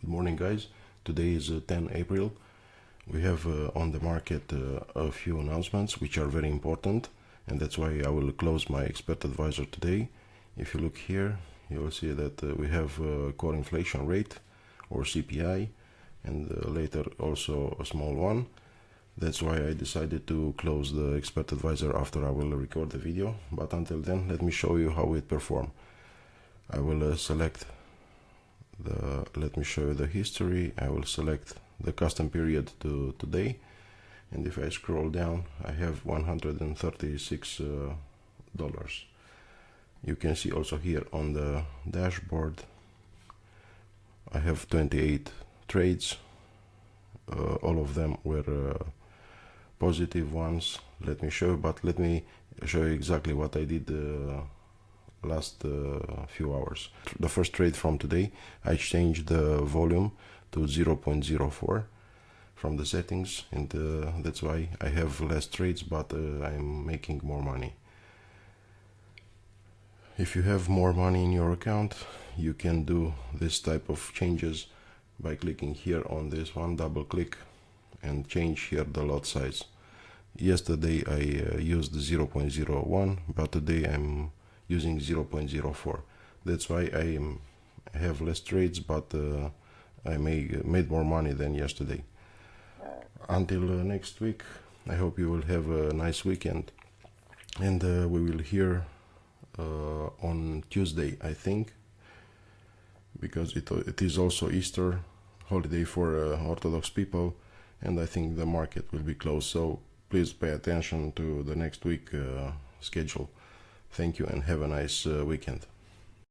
Good morning, guys. Today is 10 April. We have on the market a few announcements which are very important, and that's why I will close my expert advisor today. If you look here, you will see that we have core inflation rate or CPI, and later also a small one. That's why I decided to close the expert advisor after I will record the video. But until then, let me show you how it perform. I will select let me show you the history. I will select the custom period to today, and if I scroll down, I have $136. You can see also here on the dashboard I have 28 trades. All of them were positive ones. Let me show you exactly what I did last few hours. The first trade from today, I changed the volume to 0.04 from the settings, and that's why I have less trades, but I'm making more money. If you have more money in your account, you can do this type of changes by clicking here on this one, double click, and change here the lot size. Yesterday I used 0.01, but today I'm using 0.04. That's why I have less trades, but I made more money than yesterday. Until next week, I hope you will have a nice weekend, and we will hear on Tuesday, I think, because it is also Easter holiday for Orthodox people, and I think the market will be closed, so please pay attention to the next week schedule. Thank you and have a nice weekend.